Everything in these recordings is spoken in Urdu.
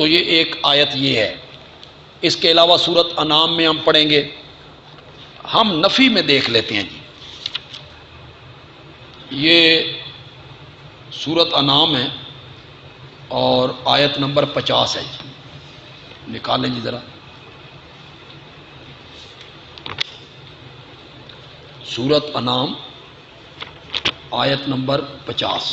تو یہ ایک آیت یہ ہے۔ اس کے علاوہ سورۃ انعام میں ہم پڑھیں گے، ہم نفی میں دیکھ لیتے ہیں جی۔ یہ سورۃ انعام ہے اور آیت نمبر 50 ہے جی، نکالیں جی ذرا۔ سورۃ انعام آیت نمبر 50۔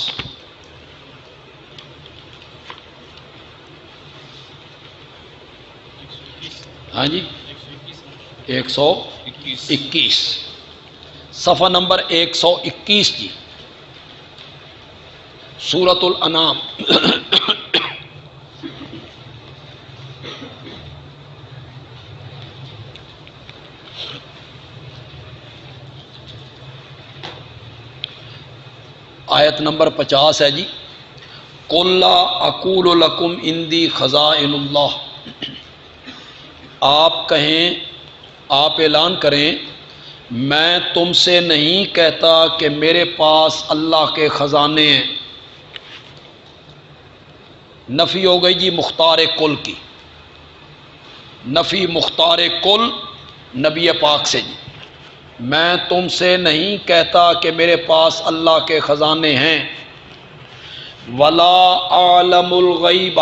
ہاں جی 121، صفحہ نمبر 121 جی، سورۃ الانعام۔ آیت نمبر 50 ہے جی۔ قُل لَا أَقُولُ لَكُمْ عِندِي خَزَائِنُ اللَّهِ، آپ کہیں، آپ اعلان کریں، میں تم سے نہیں کہتا کہ میرے پاس اللہ کے خزانے ہیں۔ نفی ہو گئی جی مختار کل کی، نفی مختار کل نبی پاک سے جی۔ میں تم سے نہیں کہتا کہ میرے پاس اللہ کے خزانے ہیں۔ وَلَا أَعْلَمُ الْغَيْبَ،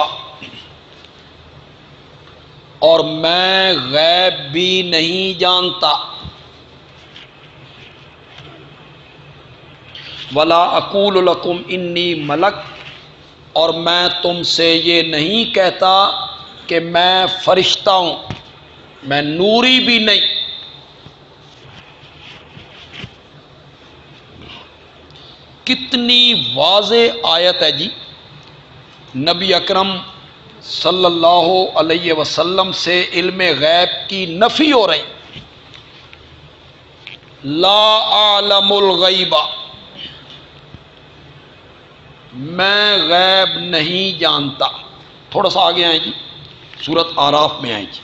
اور میں غیب بھی نہیں جانتا۔ وَلَا أَقُولُ لَكُمْ إِنِّي مَلَكٌ، اور میں تم سے یہ نہیں کہتا کہ میں فرشتہ ہوں، میں نوری بھی نہیں۔ کتنی واضح آیت ہے جی، نبی اکرم صلی اللہ علیہ وسلم سے علم غیب کی نفی ہو رہی۔ لا اعلم الغیب، میں غیب نہیں جانتا۔ تھوڑا سا آگے آئیں جی، سورۃ اعراف میں آئیں جی،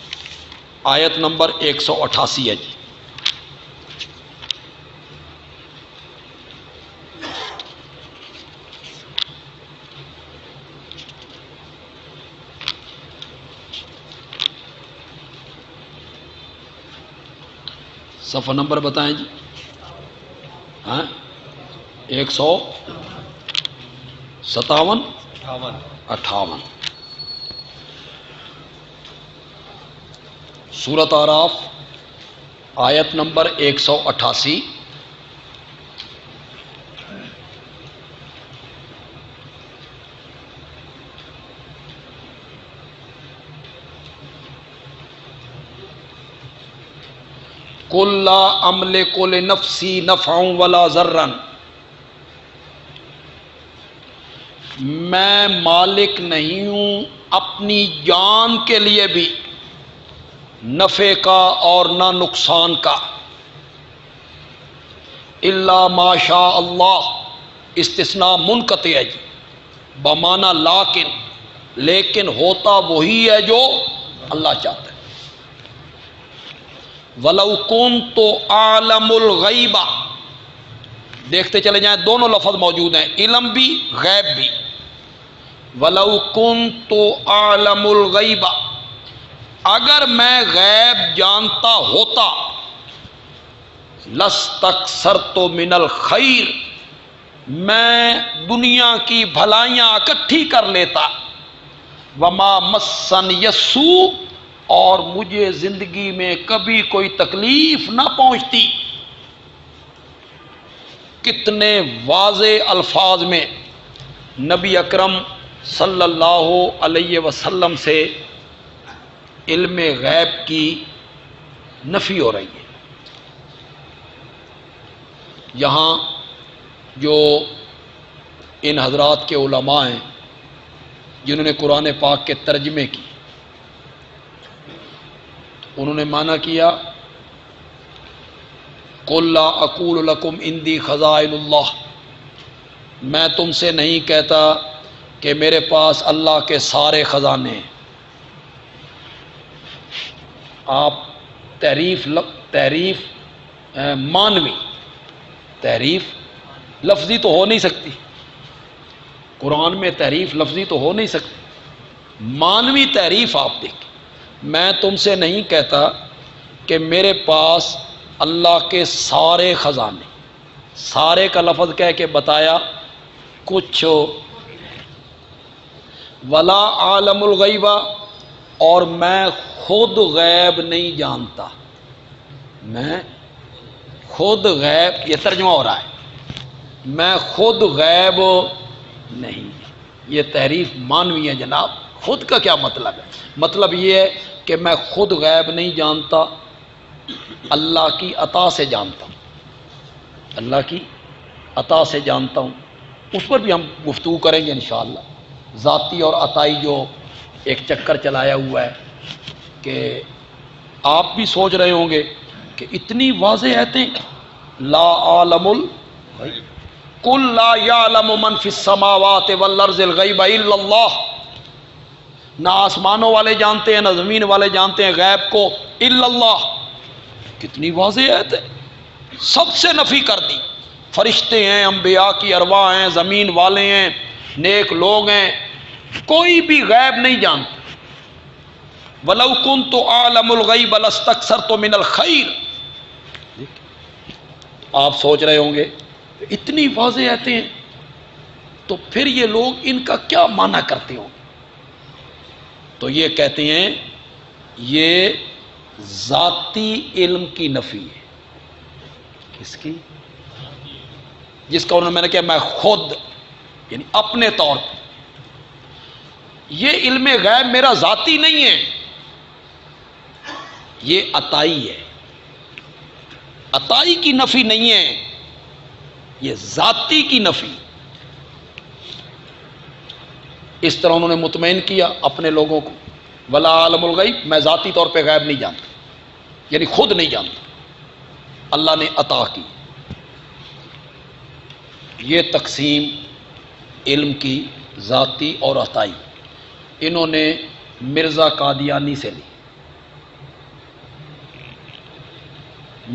آیت نمبر 188 ہے جی۔ صفحہ نمبر بتائیں جی۔ ہاں 157 58، سورۃ اعراف آیت نمبر 188۔ قُل لَّا أَمْلِكُ لِنَفْسِي نَفْعًا وَلَا ضَرًّا، میں مالک نہیں ہوں اپنی جان کے لیے بھی نفع کا اور نہ نقصان کا۔ الا ما شاء اللہ، استثناء منقطع ہے جی، بمعنی لیکن ہوتا وہی ہے جو اللہ چاہتا ہے۔ وَلَوْ كُنْتُ أَعْلَمُ الْغَيْبَ، دیکھتے چلے جائیں، دونوں لفظ موجود ہیں، علم بھی غیب بھی۔ وَلَوْ كُنْتُ أَعْلَمُ الْغَيْبَ، اگر میں غیب جانتا ہوتا، لَاسْتَكْثَرْتُ مِنَ الْخَيْرِ، میں دنیا کی بھلائیاں اکٹھی کر لیتا۔ وَمَا مَسَّنِيَ السُّوءُ، اور مجھے زندگی میں کبھی کوئی تکلیف نہ پہنچتی۔ کتنے واضح الفاظ میں نبی اکرم صلی اللہ علیہ وسلم سے علم غیب کی نفی ہو رہی ہے۔ یہاں جو ان حضرات کے علماء ہیں جنہوں نے قرآن پاک کے ترجمے کی، انہوں نے معنی کیا قُل لَا أَقُولُ لَكُمْ عِندِي خَزَائِنُ اللَّهِ، میں تم سے نہیں کہتا کہ میرے پاس اللہ کے سارے خزانے ہیں۔ آپ تحریف مانوی، تحریف لفظی تو ہو نہیں سکتی، قرآن میں تحریف لفظی تو ہو نہیں سکتی، مانوی تعریف آپ دیکھیں. میں تم سے نہیں کہتا کہ میرے پاس اللہ کے سارے خزانے، سارے کا لفظ کہہ کے بتایا کچھ. ولا عالم الغیبہ، اور میں خود غیب نہیں جانتا. میں خود غیب، یہ ترجمہ ہو رہا ہے، میں خود غیب نہیں. یہ تعریف مانوی ہے جناب. خود کا کیا مطلب ہے؟ مطلب یہ ہے کہ میں خود غیب نہیں جانتا، اللہ کی عطا سے جانتا ہوں. اللہ کی عطا سے جانتا ہوں. اس پر بھی ہم گفتگو کریں گے انشاءاللہ. ذاتی اور عطائی جو ایک چکر چلایا ہوا ہے کہ آپ بھی سوچ رہے ہوں گے کہ اتنی واضح آیتیں، لا عالم الغیب قل لا یعلم من فی السماوات والارض الغیب الا اللہ. نہ آسمانوں والے جانتے ہیں نہ زمین والے جانتے ہیں غیب کو الا اللہ. کتنی واضح آیت ہے. سب سے نفی کر دی. فرشتے ہیں، انبیاء کی ارواح ہیں، زمین والے ہیں، نیک لوگ ہیں، کوئی بھی غیب نہیں جانتا. وَلَوْ كُنْتُ أَعْلَمُ الْغَيْبَ لَاسْتَكْثَرْتُ مِنَ الْخَيْرِ. آپ سوچ رہے ہوں گے اتنی واضح آیتیں ہیں تو پھر یہ لوگ ان کا کیا معنی کرتے ہوں؟ تو یہ کہتے ہیں یہ ذاتی علم کی نفی ہے. کس کی؟ جس کا انہوں نے کہا میں خود، یعنی اپنے طور پہ. یہ علم غیب میرا ذاتی نہیں ہے، یہ عطائی ہے. عطائی کی نفی نہیں ہے، یہ ذاتی کی نفی. اس طرح انہوں نے مطمئن کیا اپنے لوگوں کو. ولا عالم الغیب، میں ذاتی طور پہ غیب نہیں جانتا، یعنی خود نہیں جانتا، اللہ نے عطا کی. یہ تقسیم علم کی ذاتی اور عطائی انہوں نے مرزا قادیانی سے لی.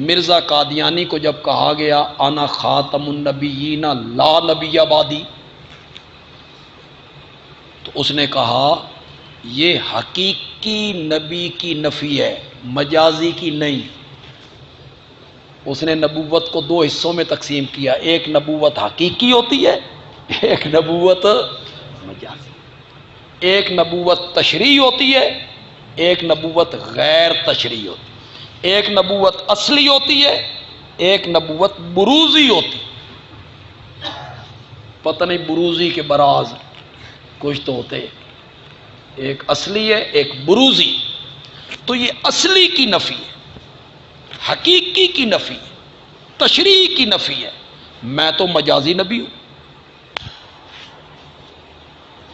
مرزا قادیانی کو جب کہا گیا انا خاتم النبیین لا نبی بعدی، تو اس نے کہا یہ حقیقی نبی کی نفی ہے، مجازی کی نہیں. اس نے نبوت کو دو حصوں میں تقسیم کیا. ایک نبوت حقیقی ہوتی ہے، ایک نبوت مجازی. ایک نبوت تشریعی ہوتی ہے، ایک نبوت غیر تشریعی ہوتی ہے. ایک نبوت اصلی ہوتی ہے، ایک نبوت بروزی ہوتی. پتہ نہیں بروزی کے براز کچھ تو ہوتے، ایک اصلی ہے ایک بروزی. تو یہ اصلی کی نفی ہے، حقیقی کی نفی ہے، تشریعی کی نفی ہے. میں تو مجازی نبی ہوں،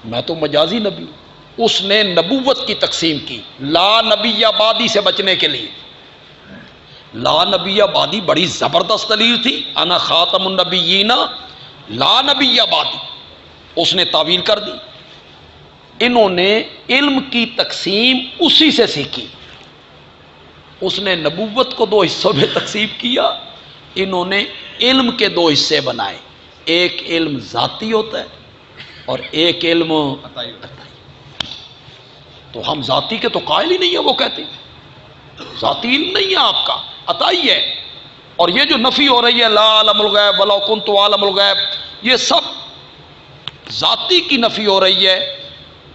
میں تو مجازی نبی ہوں. اس نے نبوت کی تقسیم کی لا نبی بعدی سے بچنے کے لیے. لا نبی بعدی بڑی زبردست دلیل تھی. انا خاتم النبیین لا نبی بعدی، اس نے تعویل کر دی. انہوں نے علم کی تقسیم اسی سے سیکھی. اس نے نبوت کو دو حصوں میں تقسیم کیا، انہوں نے علم کے دو حصے بنائے. ایک علم ذاتی ہوتا ہے اور ایک علم عطائی. تو ہم ذاتی کے تو قائل ہی نہیں ہے. وہ کہتے ہیں ذاتی علم نہیں ہے آپ کا، عطائی ہے. اور یہ جو نفی ہو رہی ہے لا عالم الغیب ولو کنت عالم الغیب، یہ سب ذاتی کی نفی ہو رہی ہے،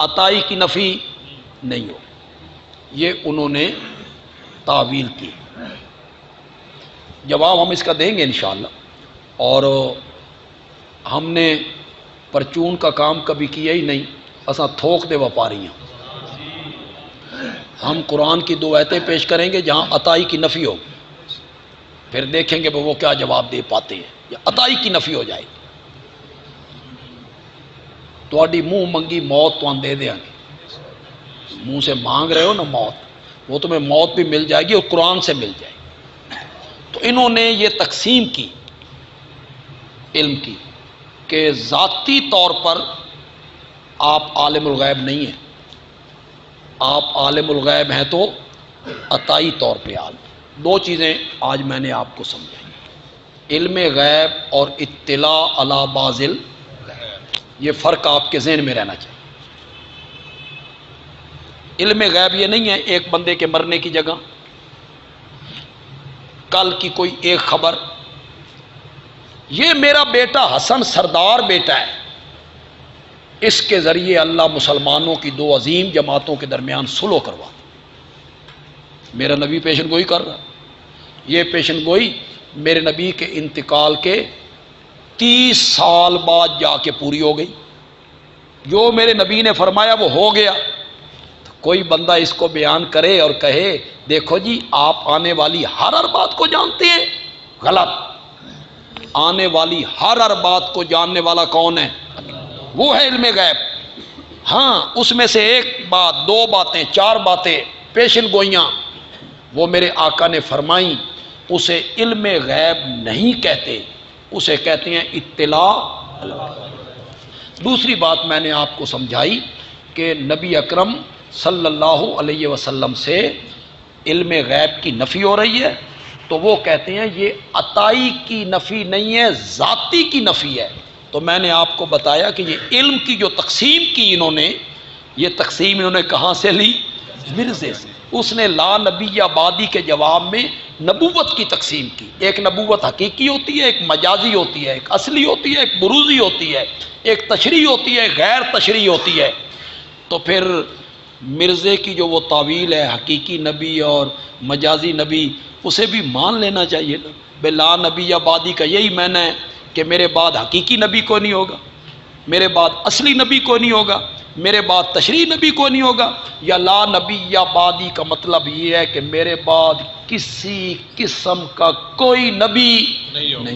عطائی کی نفی نہیں ہو. یہ انہوں نے تعویل کی. جواب ہم اس کا دیں گے انشاءاللہ. اور ہم نے پرچون کا کام کبھی کیا ہی نہیں، اساں تھوک دے وپاری ہیں. ہم قرآن کی دو آیتیں پیش کریں گے جہاں عطائی کی نفی ہو، پھر دیکھیں گے وہ کیا جواب دے پاتے ہیں. یا عطائی کی نفی ہو جائے گی تھوڑی منہ منگی موت تو ہم دے دیں گے. منہ سے مانگ رہے ہو نا موت، وہ تمہیں موت بھی مل جائے گی اور قرآن سے مل جائے گی. تو انہوں نے یہ تقسیم کی علم کی کہ ذاتی طور پر آپ عالم الغیب نہیں ہیں، آپ عالم الغیب ہیں تو عطائی طور پہ عالم. دو چیزیں آج میں نے آپ کو سمجھائی، علم غیب اور اطلاع علی بعض الغیب. یہ فرق آپ کے ذہن میں رہنا چاہیے. علم غیب یہ نہیں ہے ایک بندے کے مرنے کی جگہ، کل کی کوئی ایک خبر، یہ میرا بیٹا حسن سردار بیٹا ہے، اس کے ذریعے اللہ مسلمانوں کی دو عظیم جماعتوں کے درمیان صلح کروا، میرا نبی پیشن گوئی کر رہا، یہ پیشن گوئی میرے نبی کے انتقال کے 30 سال بعد جا کے پوری ہو گئی، جو میرے نبی نے فرمایا وہ ہو گیا۔ تو کوئی بندہ اس کو بیان کرے اور کہے دیکھو جی آپ آنے والی ہر بات کو جانتے ہیں، غلط، آنے والی ہر بات کو جاننے والا کون ہے؟ وہ ہے علم غیب۔ ہاں اس میں سے ایک بات، دو باتیں، 4 باتیں، پیشن گوئیاں وہ میرے آقا نے فرمائیں، اسے علم غیب نہیں کہتے، اسے کہتے ہیں اطلاع۔ دوسری بات میں نے آپ کو سمجھائی کہ نبی اکرم صلی اللہ علیہ وسلم سے علم غیب کی نفی ہو رہی ہے، تو وہ کہتے ہیں یہ عطائی کی نفی نہیں ہے، ذاتی کی نفی ہے۔ تو میں نے آپ کو بتایا کہ یہ علم کی جو تقسیم کی انہوں نے، یہ تقسیم انہوں نے کہاں سے لی؟ مرزے سے۔ اس نے لا نبی بعدی کے جواب میں نبوت کی تقسیم کی، ایک نبوت حقیقی ہوتی ہے، ایک مجازی ہوتی ہے، ایک اصلی ہوتی ہے، ایک بروزی ہوتی ہے، ایک تشریح ہوتی ہے، غیر تشریح ہوتی ہے۔ تو پھر مرزے کی جو وہ تعویل ہے حقیقی نبی اور مجازی نبی، اسے بھی مان لینا چاہیے نا، بے لا نبی بعدی کا یہی معنی ہے کہ میرے بعد حقیقی نبی کو نہیں ہوگا، میرے بعد اصلی نبی کو نہیں ہوگا، میرے بعد تشریح نبی کو نہیں ہوگا، یا لا نبی یا بعدی کا مطلب یہ ہے کہ میرے بعد کسی قسم کا کوئی نبی نہیں ہوگا۔